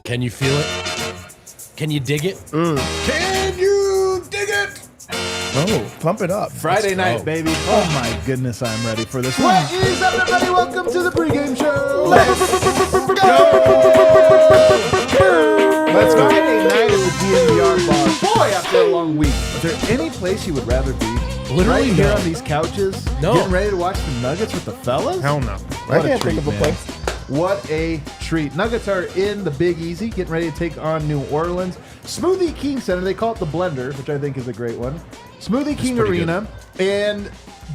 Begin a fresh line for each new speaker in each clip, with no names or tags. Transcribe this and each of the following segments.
Can you feel it? Can you dig it?
Can you dig it?
Oh, pump it up.
Friday night, baby.
Oh my goodness, I'm ready for this one.
What is up, everybody? Welcome to the pregame show. Let's Friday night at the DNVR bar. Boy, after a long week.
Is there any place you would rather be?
Literally
right here
no.
on these couches?
No.
Getting ready to watch the Nuggets with the fellas?
Hell no.
What
I
a
can't
treat,
think of a
man.
place.
What a treat. Nuggets are in the Big Easy, getting ready to take on New Orleans. Smoothie King Center, they call it the Blender, which I think is a great one. Smoothie King Arena, and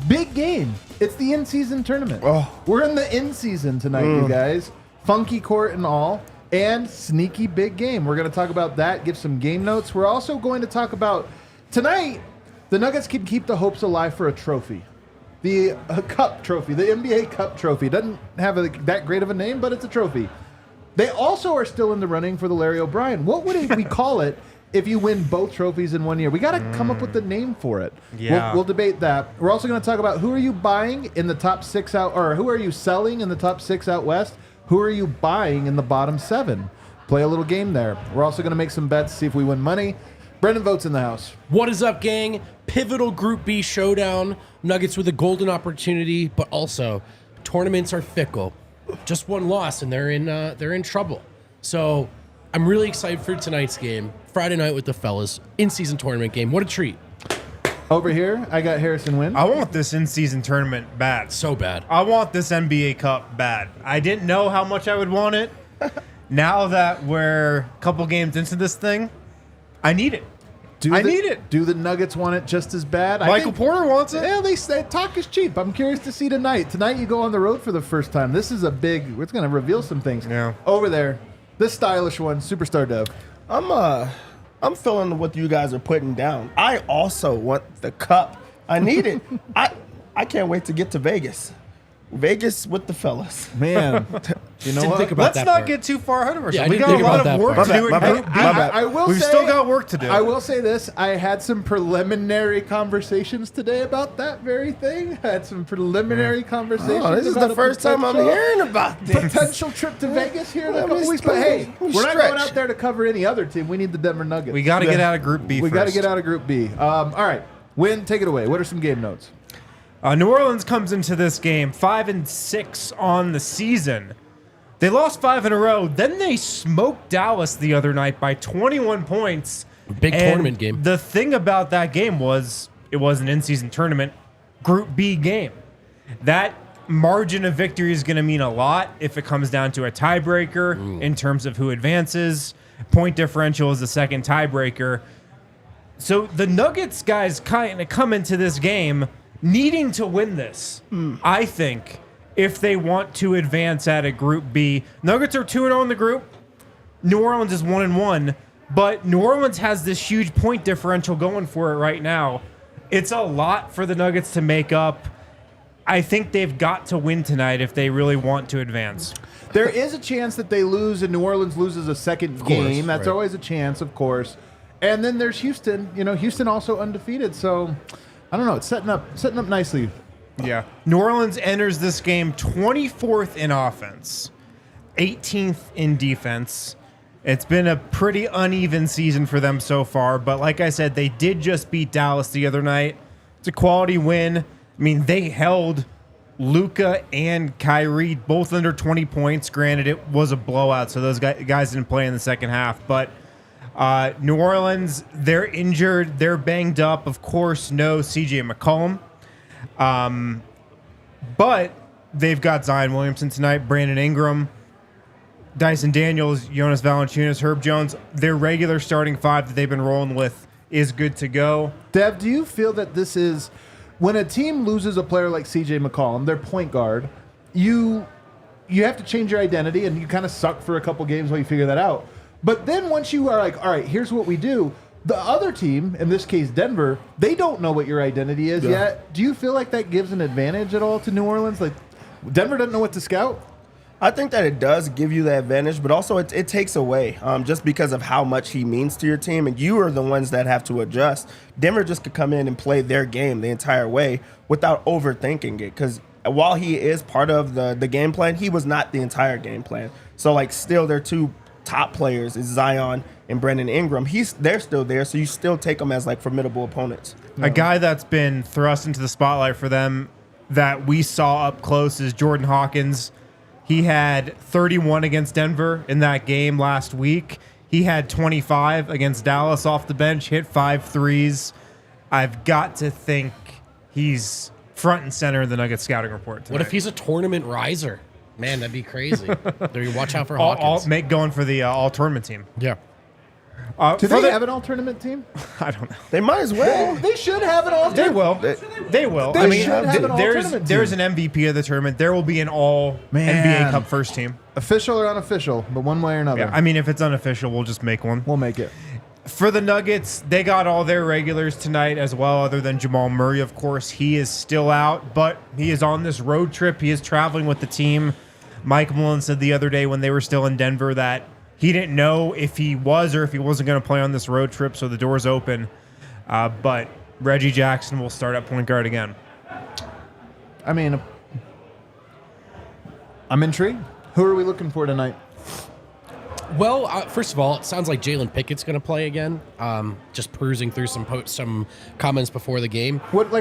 big game. It's the in-season tournament.
Oh.
We're in the in-season tonight, you guys. Funky court and all, and sneaky big game. We're going to talk about that, give some game notes. We're also going to talk about, tonight, the Nuggets can keep the hopes alive for a trophy. The Cup trophy, the NBA Cup trophy. Doesn't have that great of a name, but it's a trophy. They also are still in the running for the Larry O'Brien. What would we call it if you win both trophies in 1 year? We got to come up with the name for it.
Yeah.
We'll debate that. We're also going to talk about who are you buying in the top 6 out, or who are you selling in the top 6 out west? Who are you buying in the bottom 7? Play a little game there. We're also going to make some bets, see if we win money. Brendan Vogt's in the house.
What is up, gang? Pivotal Group B showdown. Nuggets with a golden opportunity, but also tournaments are fickle. Just one loss, and they're in trouble. So I'm really excited for tonight's game. Friday night with the fellas. In-season tournament game. What a treat.
Over here, I got Harrison Wynn.
I want this in-season tournament bad.
So bad.
I want this NBA Cup bad. I didn't know how much I would want it. Now that we're a couple games into this thing, I need it. I need it.
Do the Nuggets want it just as bad?
Michael Porter wants it.
Yeah, they say talk is cheap. I'm curious to see tonight. Tonight you go on the road for the first time. This is a big. It's going to reveal some things.
Yeah.
Over there, this stylish one, Superstar Dev.
I'm feeling what you guys are putting down. I also want the cup. I need it. I can't wait to get to Vegas. Vegas with the fellas.
Man, you know
Didn't
what?
think about
Let's
that
not
part.
get too far ahead of ourselves.
Yeah, I
we
didn't
got a
think
lot
about
of
that
work
part.
to do in
My
Group
bad.
B.
I will
We've
say,
still got work to do.
I will say this. I had some preliminary conversations today about that very thing. I had some preliminary conversations.
Oh, this is
about
the
a
first time I'm
potential-
hearing about this.
Potential trip to Vegas here in a
Let
couple
me
weeks. But hey,
let me
we're not going
stretch.
out there to cover any other team. We need the Denver Nuggets.
We got to get out of Group B
We
first.
got to get out of Group B. All right. Win, take it away. What are some game notes?
New Orleans comes into this game 5-6 on the season. They lost 5 in a row. Then they smoked Dallas the other night by 21 points.
Big
And
tournament game.
The thing about that game was it was an in-season tournament Group B game. That margin of victory is going to mean a lot if it comes down to a tiebreaker in terms of who advances. Point differential is the second tiebreaker. So the Nuggets guys kind of come into this game needing to win this, I think, if they want to advance at a Group B. Nuggets are 2-0 in the group. New Orleans is 1-1, but New Orleans has this huge point differential going for it right now. It's a lot for the Nuggets to make up. I think they've got to win tonight if they really want to advance.
There is a chance that they lose and New Orleans loses a second game. That's
right.
always a chance, of course. And then there's Houston. You know, Houston also undefeated. So I don't know. It's setting up nicely.
Yeah. New Orleans enters this game 24th in offense, 18th in defense. It's been a pretty uneven season for them so far, but like I said, they did just beat Dallas the other night. It's a quality win. I mean, they held Luka and Kyrie both under 20 points. Granted, it was a blowout, so those guys didn't play in the second half, but New Orleans, they're injured. They're banged up. Of course, no CJ McCollum. But they've got Zion Williamson tonight, Brandon Ingram, Dyson Daniels, Jonas Valanciunas, Herb Jones. Their regular starting 5 that they've been rolling with is good to go.
Dev, do you feel that this is when a team loses a player like CJ McCollum, their point guard, you have to change your identity and you kind of suck for a couple games while you figure that out. But then once you are like, all right, here's what we do, the other team, in this case Denver, they don't know what your identity is yet. Do you feel like that gives an advantage at all to New Orleans? Like Denver doesn't know what to scout?
I think that it does give you the advantage, but also it takes away just because of how much he means to your team, and you are the ones that have to adjust. Denver just could come in and play their game the entire way without overthinking it, because while he is part of the game plan, he was not the entire game plan. So, like, still they're two top players is Zion and Brandon Ingram. They're still there, so you still take them as like formidable opponents.
A guy that's been thrust into the spotlight for them that we saw up close is Jordan Hawkins. He had 31 against Denver in that game last week. He had 25 against Dallas off the bench, hit 5 threes. I've got to think he's front and center in the Nuggets scouting report tonight.
What if he's a tournament riser? Man, that'd be crazy. Watch out for Hawkins.
Going for the all-tournament team.
Yeah.
Do they have an all-tournament team?
I don't know.
They might as well.
They should have an all-tournament.
They will.
They
I mean,
should have an all-tournament
there's
team.
an MVP of the tournament. There will be an all
Man.
NBA Cup first team.
Official or unofficial, but one way or another.
Yeah, I mean, if it's unofficial, we'll just make one.
We'll make it.
For the Nuggets, they got all their regulars tonight as well, other than Jamal Murray, of course. He is still out, but he is on this road trip. He is traveling with the team. Mike Malone said the other day when they were still in Denver that he didn't know if he was or if he wasn't going to play on this road trip, so the door's open. But Reggie Jackson will start at point guard again.
I mean, I'm intrigued. Who are we looking for tonight?
Well, first of all, it sounds like Jalen Pickett's going to play again. Just perusing through some comments before the game.
What?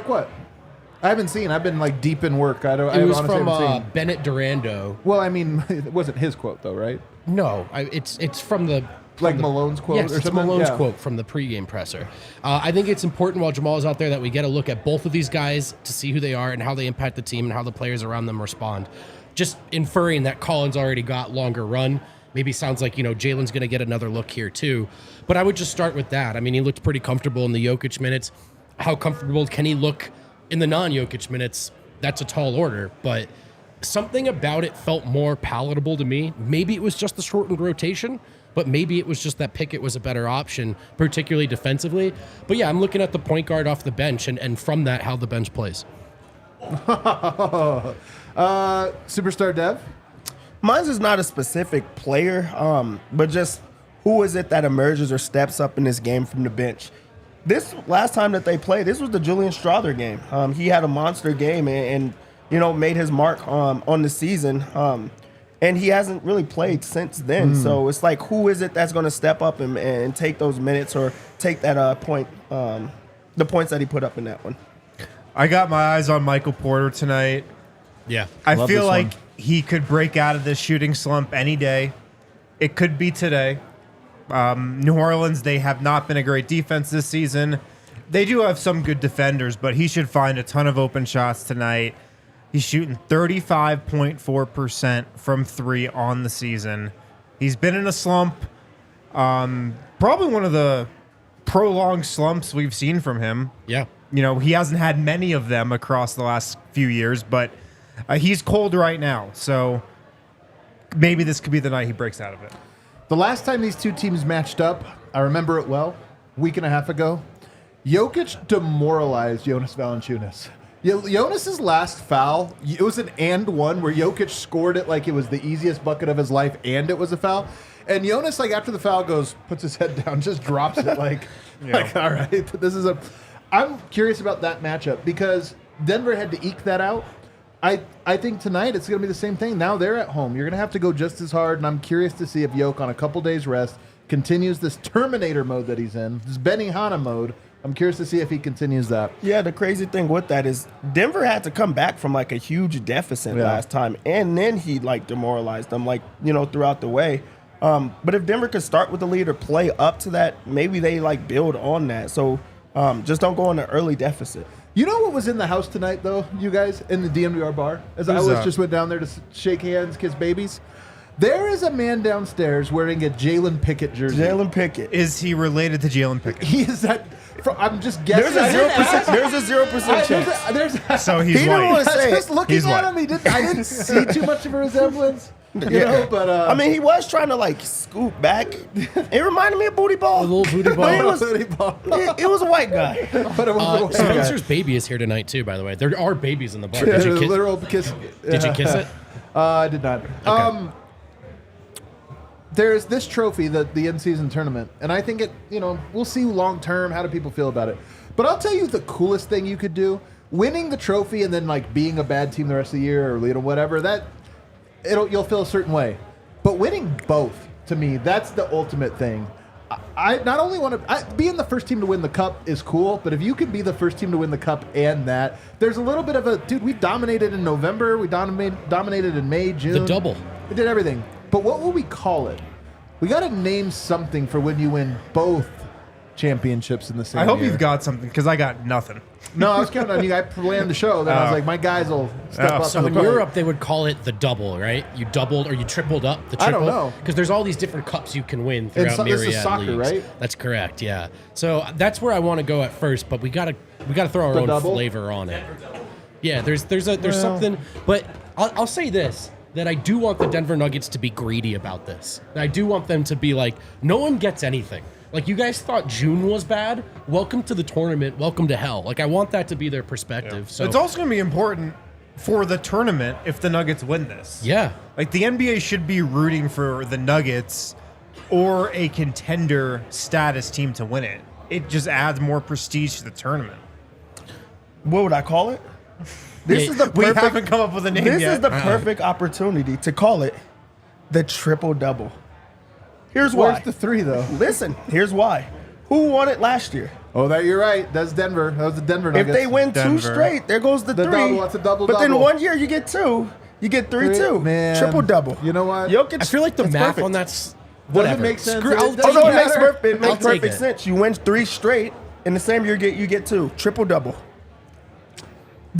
I haven't seen. I've been like deep in work. I
It was
honestly
from
haven't seen.
Bennett Durando.
Well, I mean, it wasn't his quote though, right?
No, it's from the
Like Malone's quote
Yes,
or
it's
something?
Malone's
Yeah.
quote from the pregame presser. I think it's important while Jamal's out there that we get a look at both of these guys to see who they are and how they impact the team and how the players around them respond. Just inferring that Collins already got longer run. Maybe sounds like, Jalen's going to get another look here too. But I would just start with that. I mean, he looked pretty comfortable in the Jokic minutes. How comfortable can he look in the non-Jokic minutes? That's a tall order, but something about it felt more palatable to me. Maybe it was just the shortened rotation, but maybe it was just that Pickett was a better option, particularly defensively. But yeah, I'm looking at the point guard off the bench and from that, how the bench plays.
Superstar Dev?
Mine's is not a specific player, but just who is it that emerges or steps up in this game from the bench. This last time that they played, this was the Julian Strawther game. He had a monster game and made his mark on the season. And he hasn't really played since then. So it's like, who is it that's going to step up and take those minutes or take that point, the points that he put up in that one?
I got my eyes on Michael Porter tonight.
Yeah.
I
Love
feel
this
like
one.
he could break out of this shooting slump any day. It could be today. New Orleans, they have not been a great defense this season. They do have some good defenders, but he should find a ton of open shots tonight. He's shooting 35.4% from 3 on the season. He's been in a slump. Probably one of the prolonged slumps we've seen from him.
Yeah.
He hasn't had many of them across the last few years, but he's cold right now. So maybe this could be the night he breaks out of it.
The last time these two teams matched up, I remember it well, a week and a half ago. Jokic demoralized Jonas Valanciunas. Jonas's last foul, it was an and one where Jokic scored it like it was the easiest bucket of his life and it was a foul. And Jonas, after the foul puts his head down, just drops it like, all right, this is I'm curious about that matchup because Denver had to eke that out. I think tonight it's going to be the same thing. Now they're at home. You're going to have to go just as hard, and I'm curious to see if Jokic on a couple days rest continues this Terminator mode that he's in, this Benihana mode. I'm curious to see if he continues that.
Yeah, the crazy thing with that is Denver had to come back from a huge deficit last time, and then he demoralized them throughout the way. But if Denver could start with the lead or play up to that, maybe they build on that. So just don't go on an early deficit.
You know what was in the house tonight, though, you guys, in the DNVR bar? As I just went down there to shake hands, kiss babies. There is a man downstairs wearing a Jalen Pickett jersey.
Jalen Pickett.
Is he related to Jalen Pickett?
He is that. I'm just guessing.
There's a 0% chance.
So he's
He didn't
white.
want to say
Just
it.
looking
He's
at
white.
him, I didn't see too much of a resemblance. But
I mean, he was trying to scoop back. It reminded me of Booty Ball.
A little booty
But
ball.
it was a white guy.
Spencer's baby is here tonight too, by the way. There are babies in the bar.
Yeah,
Did you kiss,
literal kiss.
did you kiss it?
I did not. There's this trophy, the in-season tournament, and I think we'll see long term. How do people feel about it? But I'll tell you the coolest thing you could do: winning the trophy and then being a bad team the rest of the year, or whatever. You'll feel a certain way. But winning both to me. That's the ultimate thing. I not only want to being the first team to win the cup is cool, but if you can be the first team to win the cup and that, there's a little bit of a dude. We dominated in November. We dominated in May, June.
The double.
We did everything. But what will we call it? We got to name something for when you win both championships in the same
I hope
year.
you've got something because I got nothing.
No, I was counting on you. I planned the show. Then I was like, my guys will step up.
So in Europe, they would call it the double, right? You doubled or you tripled up the triple.
I don't know.
Because there's all these different cups you can win throughout myriad
this is soccer,
leagues.
right?
That's correct, yeah. So that's where I want to go at first, but we gotta throw our
The
own
double?
flavor on it. Yeah, there's something, but I'll say this. That I do want the Denver Nuggets to be greedy about this. I do want them to be like, no one gets anything. Like, you guys thought June was bad? Welcome to the tournament. Welcome to hell. Like, I want that to be their perspective. So
It's also going to be important for the tournament if the Nuggets win this.
yeah.
Like, the NBA should be rooting for the Nuggets or a contender status team to win it. It just adds more prestige to the tournament.
What would I call it? This is the
We
perfect.
haven't come up with a name
This
yet.
is the perfect opportunity to call it the triple double. Here's why.
Where's the 3 though?
Listen, here's why. Who won it last year?
Oh, that you're right. That's Denver. That was the Denver
If
Nuggets.
they win
Denver.
2 straight, there goes the
The
3.
double, that's a double,
But then
double.
1 year you get 2. You get 3 too.
Man.
Triple double.
You know what?
Jokic,
I feel like the
it's
math
perfect.
on that's
Doesn't
whatever.
make sense.
Screw,
It
I'll
doesn't
Oh
take
no,
it.
it makes perfect. It
I'll
makes
take
perfect
it.
sense. You win 3 straight. In the same year, you get 2. Triple double.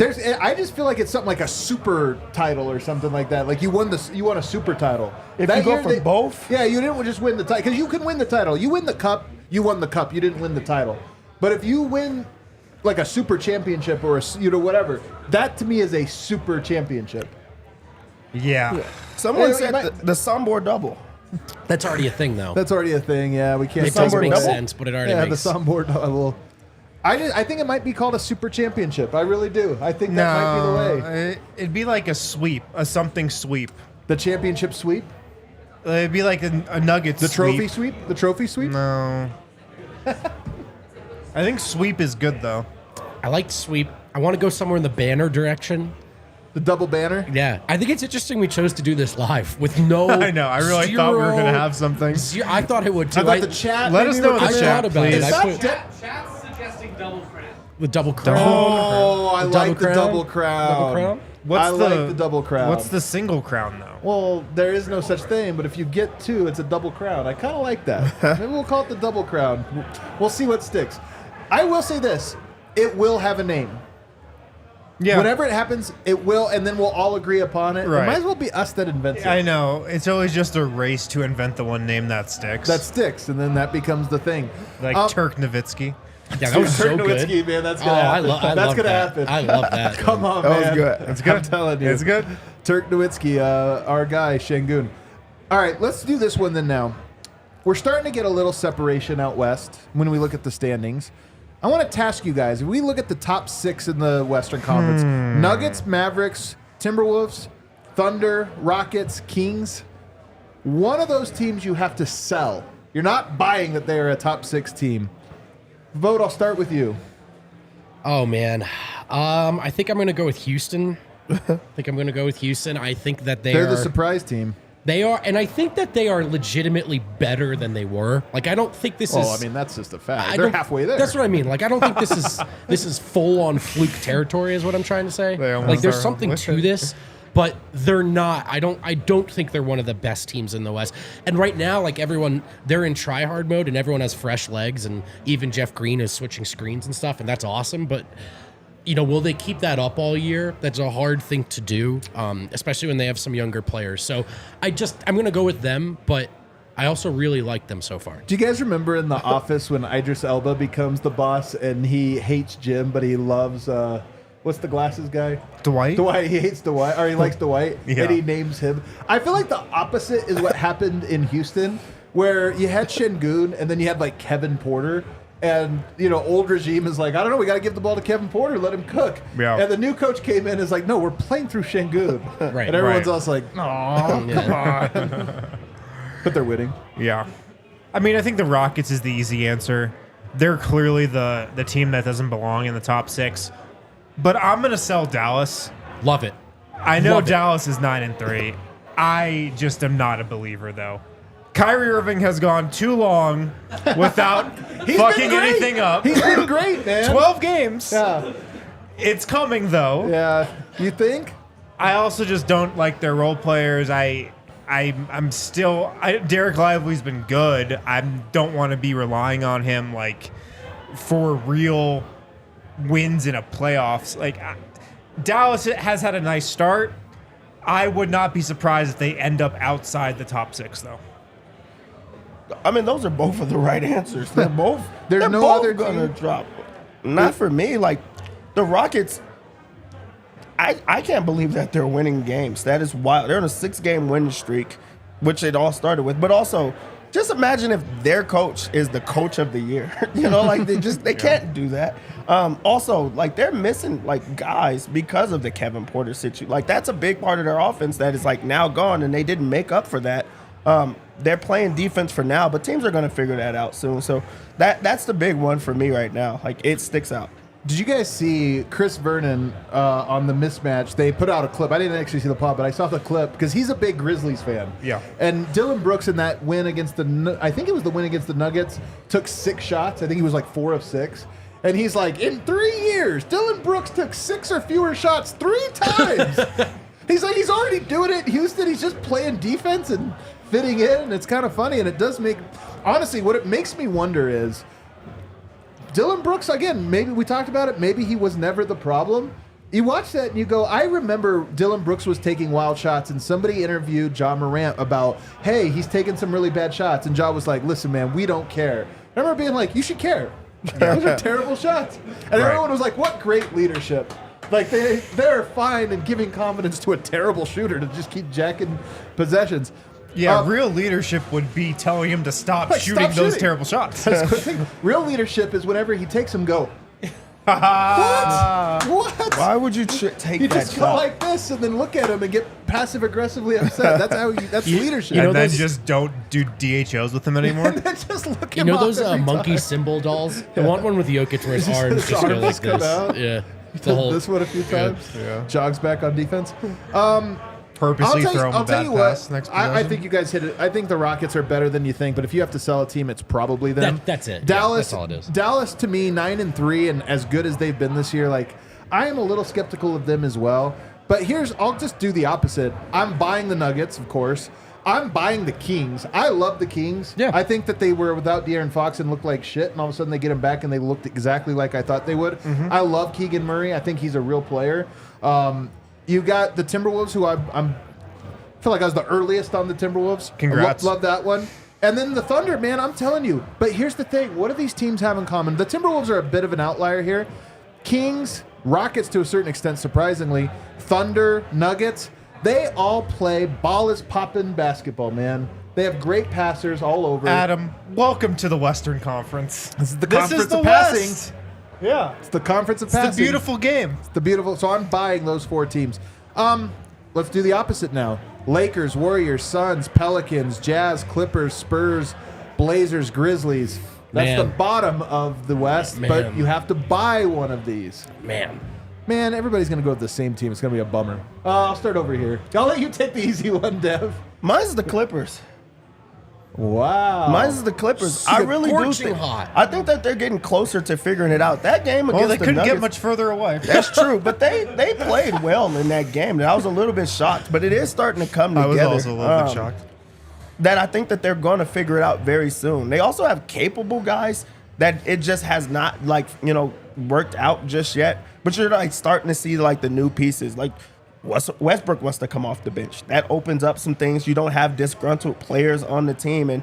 I just feel like it's something like a super title or something like that. Like you won a super title.
If
That
you go
year
for both?
Yeah, you didn't just win the title because you can win the title. You win the cup, you won the cup. You didn't win the title. But if you win like a super championship or whatever, that to me is a super championship.
Yeah.
Someone
Hey,
said
but-
the Sombor double.
That's already a thing, though.
That's already a thing. Yeah, we can't.
It does
Soundboard
make
double?
sense, but it already
Yeah,
makes
the soundboard double. I think it might be called a super championship. I really do. I think that might be the way.
It'd be like a sweep, a something sweep.
The championship sweep,
It'd be like a Nuggets
the trophy sweep, the trophy sweep.
No. I think sweep is good, though.
I like sweep. I want to go somewhere in the banner direction.
The double banner.
Yeah, I think it's interesting we chose to do this live with no.
I know. I really thought we were going to have something.
I thought it would too.
I thought the chat.
Let
maybe
us know
would
in the
come in.
chat,
thought about it.
please.
I
Is
put-
that
Chat's suggesting double crown.
with double crown.
Oh, I
Double
like the
crown?
double crown.
Double crown?
I like the double crown.
What's the single crown, though?
Well, there is no such thing, but if you get 2, it's a double crown. I kind of like that. Maybe we'll call it the double crown. We'll see what sticks. I will say this. It will have a name.
Yeah.
Whenever it happens, it will, and then we'll all agree upon it. It
Right.
might as well be us that invents it.
I know. It's always just a race to invent the one name that sticks.
That sticks, and then that becomes the thing.
like Turk Nowitzki.
Yeah, that was so
Dirk
good.
Nowitzki, man, that's gonna
I
happen.
love
That's
that.
gonna happen.
I love that.
Come on,
That was
man.
good.
It's good.
I'm telling you.
It's good.
Turk Nowitzki, our guy, Şengün. All right, let's do this one then now. We're starting to get a little separation out west when we look at the standings. I want to task you guys. If we look at the top 6 in the Western Conference, Nuggets, Mavericks, Timberwolves, Thunder, Rockets, Kings, one of those teams you have to sell. You're not buying that they are a top 6 team. Vogt, I'll start with you.
Oh man, I think I'm gonna go with Houston. I think that
They're
are
the surprise team.
They are, and I think that they are legitimately better than they were. Like, I don't think this is.
Oh, I mean, that's just a fact.
I
They're
don't-
halfway there.
That's what I mean. Like, I don't think this is full on fluke territory. Is what I'm trying to say.
They almost
Like, there's
are
something
with
to
it.
this, but they're not. I don't think they're one of the best teams in the West. And right now, like everyone, they're in try hard mode, and everyone has fresh legs, and even Jeff Green is switching screens and stuff, and that's awesome. But will they keep that up all year? That's a hard thing to do, especially when they have some younger players. So I'm going to go with them, but I also really like them so far.
Do you guys remember in The Office when Idris Elba becomes the boss and he hates Jim, but he loves, what's the glasses guy?
Dwight?
Dwight. He hates Dwight, or he likes Dwight,
Yeah.
and he names him. I feel like the opposite is what happened in Houston, where you had Şengün and then you had like Kevin Porter. And, old regime is like, I don't know, we got to give the ball to Kevin Porter, let him cook.
Yeah.
And the new coach came in and is like, no, we're playing through Şengün.
Right.
And everyone's
Right.
also like, oh, come on. But they're winning.
Yeah. I mean, I think the Rockets is the easy answer. They're clearly the team that doesn't belong in the top 6. But I'm going to sell Dallas.
Love it.
I know
Love it.
Dallas is 9-3. I just am not a believer, though. Kyrie Irving has gone too long without fucking anything up.
He's been great, man.
12 games.
Yeah.
It's coming, though.
Yeah. You think?
I also just don't like their role players. I'm still Derek Lively's been good. I don't want to be relying on him like for real wins in a playoffs. Like Dallas has had a nice start. I would not be surprised if they end up outside the top 6 though.
I mean, those are both of the right answers. They're both.
There's
they're
no
both
other
gonna
team?
drop. Not for me. Like the Rockets. I can't believe that they're winning games. That is wild. They're on a 6-game winning streak, which it all started with. But also, just imagine if their coach is the coach of the year. You know, like they can't do that. Also, like they're missing like guys because of the Kevin Porter situation. Like that's a big part of their offense that is like now gone, and they didn't make up for that. They're playing defense for now, but teams are going to figure that out soon. So that's the big one for me right now. Like it sticks out.
Did you guys see Chris Vernon on the mismatch? They put out a clip. I didn't actually see the pod, but I saw the clip because he's a big Grizzlies fan.
Yeah.
And Dylan Brooks in that win against I think it was the win against the Nuggets, took 6 shots. I think he was like 4 of 6. And he's like, in 3 years, Dylan Brooks took 6 or fewer shots 3 times. He's like, he's already doing it in Houston. He's just playing defense and fitting in. And it's kind of funny. And it does make, honestly, what it makes me wonder is, Dylan Brooks, again, maybe we talked about it, maybe he was never the problem. You watch that and you go, I remember Dylan Brooks was taking wild shots, and somebody interviewed Ja Morant about, hey, he's taking some really bad shots. And Ja was like, listen, man, we don't care. I remember being like, you should care. Those are terrible shots. And everyone was like, what great leadership. Like, they're fine in giving confidence to a terrible shooter to just keep jacking possessions.
Yeah, real leadership would be telling him to stop shooting those terrible shots.
That's the thing. Real leadership is whenever he takes them, go. What?
Why would you take
You
that
just go
shot?
like this and then look at him and get passive aggressively upset. That's how that's leadership.
And then just don't do DHOs with him anymore.
And then just look
You
him
know
up
those
every
monkey
time.
symbol dolls? I want one with Jokic where his arms
His
just go
arms
like
come
this.
out.
Yeah.
Did this one a few times.
Yeah.
Jogs back on defense.
Purposely throw him a
I'll tell
bad
you what.
pass next
I
possession.
think you guys hit it. I think the Rockets are better than you think. But if you have to sell a team, it's probably them.
That's it. Yeah,
Dallas.
that's all it is.
Dallas to me, 9-3, and as good as they've been this year, like I am a little skeptical of them as well. But I'll just do the opposite. I'm buying the Nuggets, of course. I'm buying the Kings. I love the Kings.
Yeah.
I think that they were without De'Aaron Fox and looked like shit, and all of a sudden they get him back and they looked exactly like I thought they would. I love Keegan Murray. I think he's a real player. You got the Timberwolves, who I feel like I was the earliest on the Timberwolves.
Congrats.
Love that one. And then the Thunder, man, I'm telling you. But here's the thing. What do these teams have in common? The Timberwolves are a bit of an outlier here. Kings, Rockets to a certain extent, surprisingly. Thunder, Nuggets, they all play ball is poppin' basketball, man. They have great passers all over.
Adam, welcome to the Western Conference.
This is the
This
conference
is the
of passing.
West. Yeah.
It's the conference of
It's
passing.
the beautiful game.
The beautiful. So I'm buying those 4 teams. Let's do the opposite now. Lakers, Warriors, Suns, Pelicans, Jazz, Clippers, Spurs, Blazers, Grizzlies. That's
Man.
the bottom of the West, but
Man.
you have to buy one of these.
Man.
Man, everybody's going to go with the same team. It's going to be a bummer. I'll start over here. I'll let you take the easy one, Dev.
Mine's the Clippers.
Wow.
Mine's the Clippers. I really do
Scorching
think.
hot.
I think that they're getting closer to figuring it out. That game against
Well, they
the
couldn't
Nuggets,
get much further away.
That's true, but they played well in that game. And I was a little bit shocked, but it is starting to come
I
together.
was also a little bit shocked.
That I think that they're going to figure it out very soon. They also have capable guys that it just has not worked out just yet. But you're like starting to see like the new pieces. Like Westbrook wants to come off the bench. That opens up some things. You don't have disgruntled players on the team, and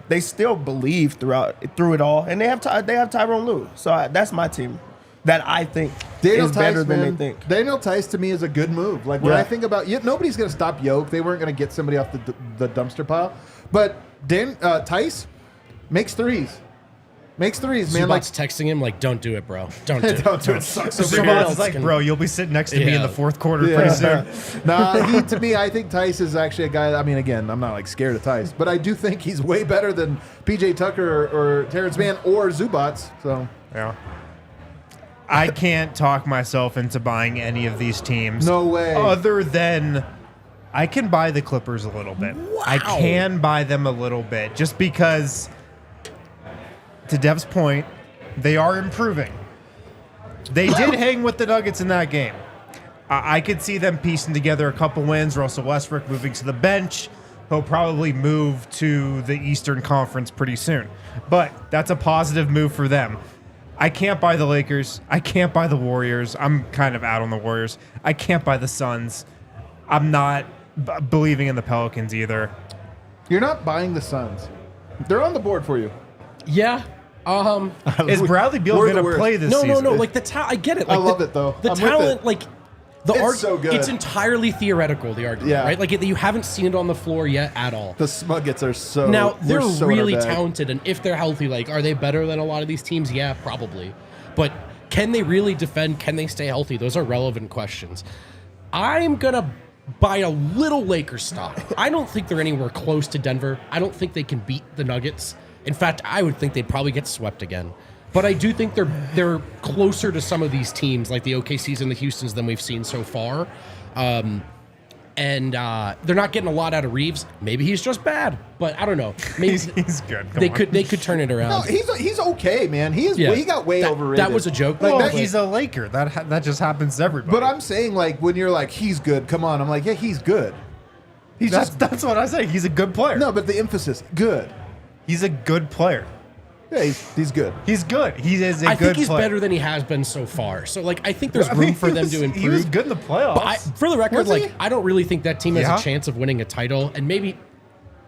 they still believe through it all. And they have Tyronn Lue. So that's my team that I think is better than they think.
Daniel Tice to me is a good move. Like when
Yeah.
I think about nobody's going to stop Yoke. They weren't going to get somebody off the dumpster pile. But Tice makes threes. Makes threes, man.
Zubac's texting him like, "Don't do it, bro. Don't do it.
Don't do it. Sucks over
Someone
here.
else
It's like,
can-
bro, you'll be sitting next to me in
Yeah.
the fourth quarter pretty soon.
To me, I think Tice is actually a guy. I mean, again, I'm not like scared of Tice, but I do think he's way better than PJ Tucker or Terrence Mann or Zubats. So
Yeah. I can't talk myself into buying any of these teams.
no way.
Other than I can buy the Clippers a little bit. I can buy them a little bit just because, to Dev's point, they are improving. They did hang with the Nuggets in that game. I could see them piecing together a couple wins. Russell Westbrook moving to the bench. He'll probably move to the Eastern Conference pretty soon. But that's a positive move for them. I can't buy the Lakers. I can't buy the Warriors. I'm kind of out on the Warriors. I can't buy the Suns. I'm not believing in the Pelicans either.
You're not buying the Suns. They're on the board for you.
Yeah.
Is Bradley Beal
We're the
going to
worst.
play this season?
No. Like the talent, I get it. Like
I love it, though.
The
I'm with
talent,
it.
like the
It's so good.
It's entirely theoretical. The argument,
Yeah.
right? Like you haven't seen it on the floor yet at all.
The Smuggets are so
Now they're
we're so in our
really
bag.
talented, and if they're healthy, like are they better than a lot of these teams? Yeah, probably. But can they really defend? Can they stay healthy? Those are relevant questions. I'm gonna buy a little Lakers stock. I don't think they're anywhere close to Denver. I don't think they can beat the Nuggets. In fact, I would think they'd probably get swept again. But I do think they're closer to some of these teams, like the OKCs and the Houstons, than we've seen so far. And they're not getting a lot out of Reeves. Maybe he's just bad, but I don't know. Maybe
He's good. Come
they
on.
could turn it around.
No, he's okay, man. He got way overrated.
That was a joke.
Well,
but
he's a Laker. That just happens to everybody.
But I'm saying, like, when you're like, he's good, come on. I'm like, yeah, he's good. He's
that's what I say. He's a good player.
no, but the emphasis, good.
He's a good player.
Yeah, he's good.
He's good. He is a
I
good
think he's
player.
better than he has been so far. So like I think there's
I mean,
room for them to improve.
He was good in the playoffs.
But for the record,
Was
like
he?
I don't really think that team has
Yeah.
a chance of winning a title. And maybe,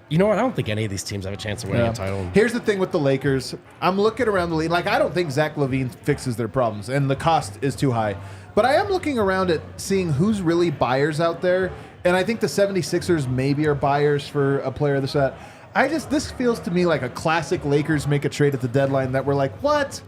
you know what? I don't think any of these teams have a chance of winning
Yeah.
a title.
Here's the thing with the Lakers. I'm looking around the league. Like, I don't think Zach LaVine fixes their problems, and the cost is too high. But I am looking around at seeing who's really buyers out there, and I think the 76ers maybe are buyers for a player of the set. This feels to me like a classic Lakers make a trade at the deadline that we're like, what?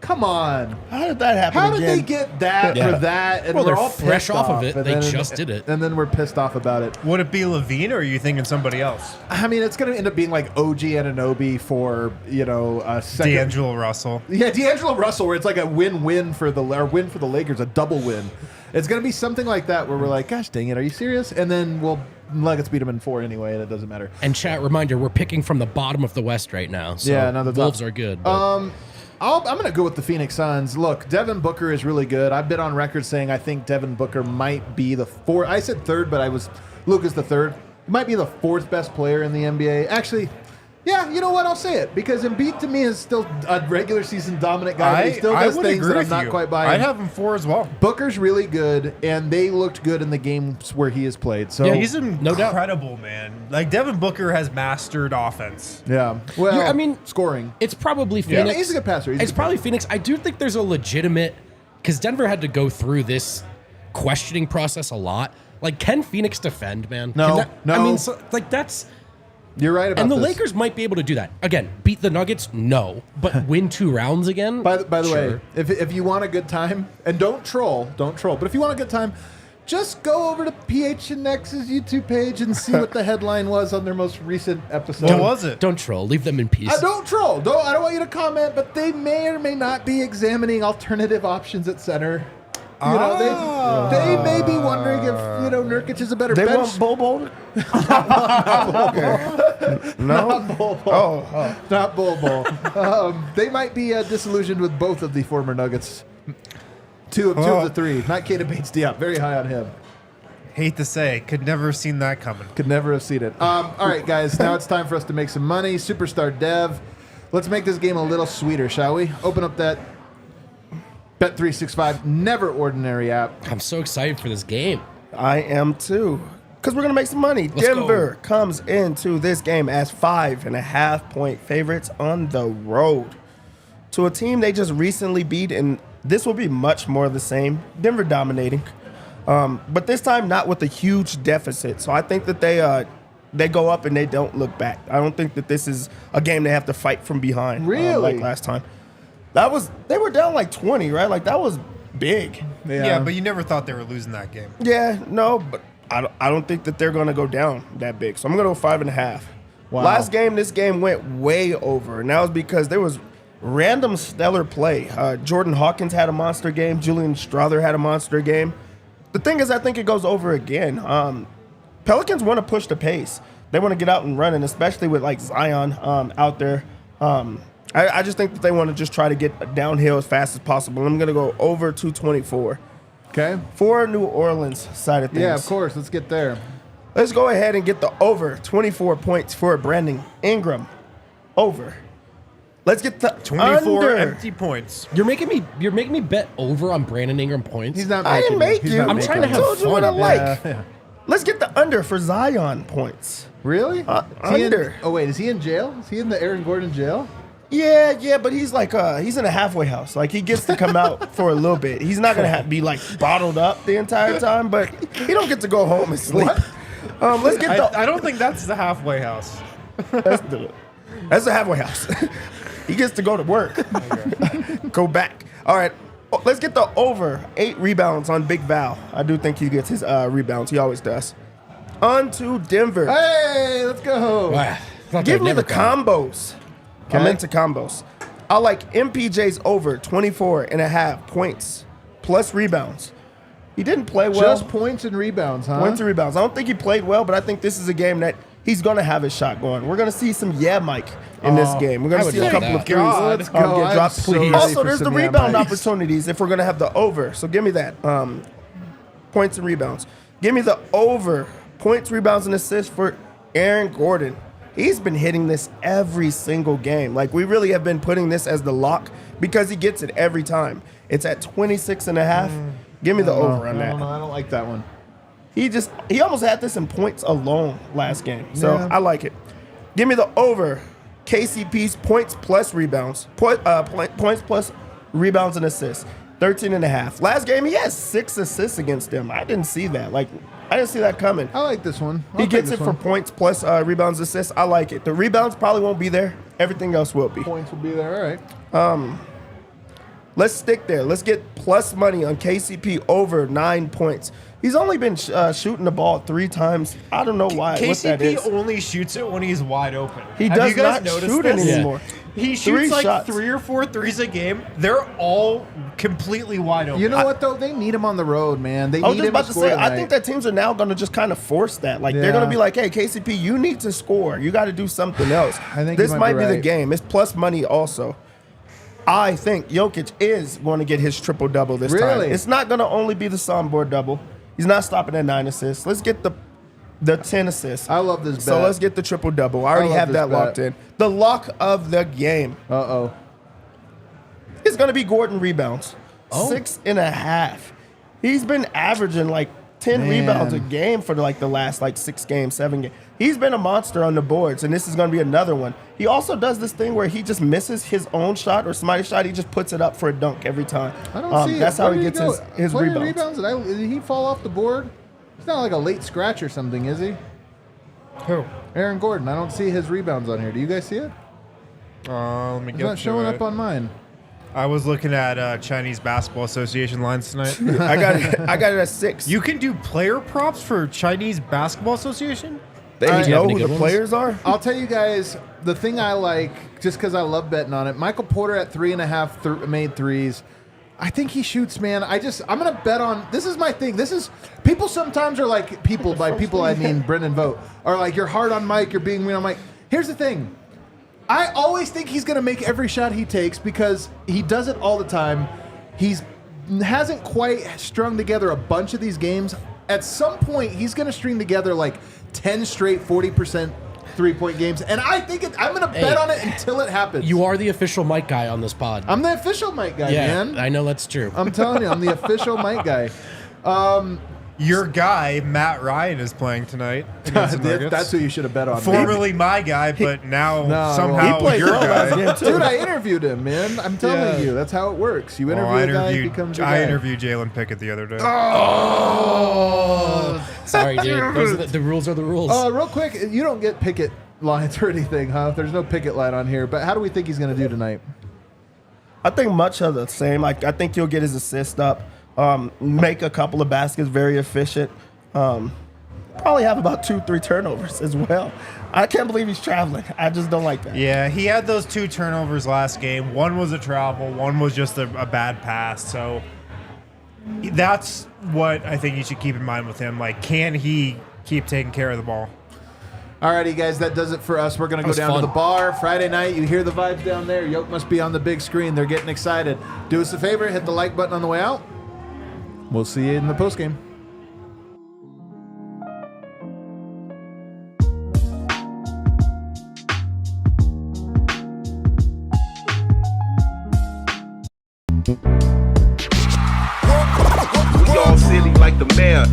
Come on.
How did that happen
How did
again?
they get that
Yeah.
for that? And
Well,
we're
they're
all
fresh
pissed
off of it.
and
They
then-
just did it.
And then we're pissed off about it.
Would it be Levine, or are you thinking somebody else?
I mean, it's going to end up being like OG Anunoby for, a second.
D'Angelo Russell.
Yeah, D'Angelo Russell, where it's like a win-win for the Lakers, a double win. It's going to be something like that where we're like, gosh dang it, are you serious? And then Nuggets beat them in 4 anyway, and it doesn't matter.
And chat reminder, we're picking from the bottom of the West right now. So
Yeah, no, the top.
Wolves are good. but-
I'm going to go with the Phoenix Suns. Look, Devin Booker is really good. I've been on record saying I think Devin Booker might be the fourth. I said third, but Luka's the third. He might be the fourth best player in the NBA. Actually, yeah, you know what? I'll say it because Embiid to me is still a regular season dominant guy. But he still does
would
things
agree
that I'm
with
not
you.
quite buying.
I'd have him 4 as well.
Booker's really good, and they looked good in the games where he has played. So
Yeah,
He's
No doubt.
incredible, man. Like, Devin Booker has mastered offense.
yeah. Well,
Yeah, I mean,
scoring.
it's probably
Yeah.
Phoenix.
He's a good passer. He's a
It's
good
probably Phoenix. I do think there's a legitimate, because Denver had to go through this questioning process a lot. Like, can Phoenix defend, man?
No,
Can that- I
no.
mean, that's.
You're right about
And the
this.
Lakers might be able to do that. Again, beat the Nuggets? No. But win 2 rounds again?
By the way,
Sure.
if you want a good time, and don't troll, but if you want a good time, just go over to PHNX's YouTube page and see what the headline was on their most recent episode.
What was it?
Don't troll. Leave them in peace.
Don't troll. I don't want you to comment, but they may or may not be examining alternative options at center. They may be wondering if Nurkic is a better
They
bench.
want Bobo? No.
Not Bol. They might be disillusioned with both of the former Nuggets. Two of the 3. Not Keita Bates-Diop. Very high on him.
Hate to say, could never have seen that coming.
Could never have seen it. All right, guys. Now it's time for us to make some money. Superstar Dev. Let's make this game a little sweeter, shall we? Open up that Bet365 Never Ordinary app.
I'm so excited for this game.
I am too. Because we're going to make some money.
Let's
Denver
go.
comes into this game as 5.5-point favorites on the road to a team they just recently beat, and this will be much more of the same. Denver dominating. But this time not with a huge deficit. So I think that they go up and they don't look back. I don't think that this is a game they have to fight from behind.
Really?
Like last time. They were down like 20, right? Like that was big.
Yeah, but you never thought they were losing that game.
Yeah, no, but I don't think that they're going to go down that big. So I'm going to go 5.5.
Wow.
Last game, this game went way over, and that was because there was random stellar play. Jordan Hawkins had a monster game. Julian Strother had a monster game. The thing is, I think it goes over again. Pelicans want to push the pace. They want to get out and run, and especially with like Zion out there. I just think that they want to just try to get downhill as fast as possible. I'm going to go over 224.
Okay.
For New Orleans side of things.
Yeah, of course. Let's get there.
Let's go ahead and get the over 24 points for Brandon Ingram. Over. Let's get the
24
under.
empty points.
You're making me bet over on Brandon Ingram points.
He's not
I
making
didn't make
He's
you.
not
I'm
making
trying to
it.
have
I told you what I
fun.
like.
Yeah.
Let's get the under for Zion points.
Really? Is he
Under.
oh, wait. Is he in jail? Is he in the Aaron Gordon jail?
Yeah, but he's like he's in a halfway house. Like he gets to come out for a little bit. He's not gonna be like bottled up the entire time, but he don't get to go home and sleep. Let's get the
I don't think that's the halfway house.
that's the halfway house. He gets to go to work. Go back. All right. Let's get the over 8 rebounds on Big Val. I do think he gets his rebounds. He always does. On to Denver.
Hey, let's go.
Give me the combos. I'm into combos. I like MPJ's over 24.5 points plus rebounds. He didn't play well.
Just points and rebounds, huh?
Points and rebounds. I don't think he played well, but I think this is a game that he's going to have his shot going. We're going to see some Mike in this game. We're going
I
to
would
see a
love
couple
that.
of threes
Let's go.
get
I'm
dropped.
so ready
Also,
for
there's the
some
rebound
Mikes.
opportunities if we're going to have the over. So give me that. Points and rebounds. Give me the over. Points, rebounds, and assists for Aaron Gordon. He's been hitting this every single game. Like, we really have been putting this as the lock because he gets it every time. It's at 26.5. Give me the over on that.
I don't like that one.
He almost had this in points alone last game. So
Yeah.
I like it. Give me the over. KCP's points plus rebounds. Points plus rebounds and assists. 13.5. Last game, he has 6 assists against them. I didn't see that. I didn't see that coming.
I like this one.
He gets it for points plus rebounds, assists. I like it. The rebounds probably won't be there. Everything else will be.
Points will be there. All right.
Let's stick there. Let's get plus money on KCP over 9 points. He's only been shooting the ball 3 times. I don't know why. What that
KCP
is.
only shoots it when he's wide open.
He
Have
does
you guys
not
noticed
shoot
this?
it anymore.
He
3
shoots like
shots.
3 or 4 threes a game. They're all completely wide open.
You know what, though? They need him on the road, man. They
I was
need
just
him
about to
score
say, I
tonight.
think that teams are now going to just kind of force that. Like, they're going to be like, hey, KCP, you need to score. You got to do something else.
I think
this
you
might
might
be
be
the
right.
game. It's plus money also. I think Jokic is going to get his triple-double this time.
Really?
It's not going to only be the soundboard double. He's not stopping at 9 assists. Let's get the 10 assists.
I love this bet.
So let's get the triple-double. I already
love
have
this
that
bet.
locked in. The lock of the game
Uh-oh.
is going to be Gordon rebounds.
Oh.
6.5. He's been averaging like 10
Man.
rebounds a game for like the last like 6 games, 7 games. He's been a monster on the boards, and this is going to be another one. He also does this thing where he just misses his own shot or somebody's shot. He just puts it up for a dunk every time.
I don't see it.
That's how
Where
he
did
gets
go?
his
Player
rebounds.
Did he fall off the board? It's not like a late scratch or something, is he?
Who?
Aaron Gordon. I don't see his rebounds on here. Do you guys see it?
Let me
It's
get
not
to
showing
it.
up on mine.
I was looking at Chinese Basketball Association lines tonight.
I got it at 6.
You can do player props for Chinese Basketball Association?
They
Do you have
know
any
who
good
the
ones?
players are.
I'll tell you guys the thing I like, just because I love betting on it. Michael Porter at 3.5 made threes. I think he shoots, man. I'm gonna bet on. This is my thing. This is people sometimes are like people. By people I mean Brendan Vogt are like you're hard on Mike. You're being mean on Mike. Here's the thing. I always think he's gonna make every shot he takes because he does it all the time. Hasn't quite strung together a bunch of these games. At some point, he's gonna string together like 10 straight 40% 3-point games, and I think I'm gonna bet on it until it happens.
You are the official Mike guy on this pod.
I'm the official Mike guy,
yeah,
man.
I know that's true.
I'm telling you, I'm the official Mike guy.
Your guy, Matt Ryan, is playing tonight against the Nuggets.
That's who you should have bet on.
Formerly my guy, but now
No,
somehow
He played
your
well last
guy.
game too.
Dude, I interviewed him, man. I'm telling
Yeah.
you, that's how it works. You
Oh,
interview
I
a guy, he
interviewed,
becomes a
I
guy.
interviewed Jalen Pickett the other day.
Sorry, dude. Those are the rules are the rules.
Real quick, you don't get picket lines or anything, huh? There's no picket line on here. But how do we think he's going to do tonight?
I think much of the same. Like, I think he'll get his assist up, make a couple of baskets, very efficient. Probably have about 2-3 turnovers as well. I can't believe he's traveling. I just don't like that.
Yeah, he had those 2 turnovers last game. One was a travel, one was just a bad pass. So that's what I think you should keep in mind with him. Like, can he keep taking care of the ball.
Alrighty, guys, that does it for us. We're going to go
was
down to
fun.
the bar Friday night. You hear the vibes down there. Yoke must be on the big screen. They're getting excited. Do us a favor, hit the like button on the way out. We'll see you in the postgame.
We all silly like the mayor.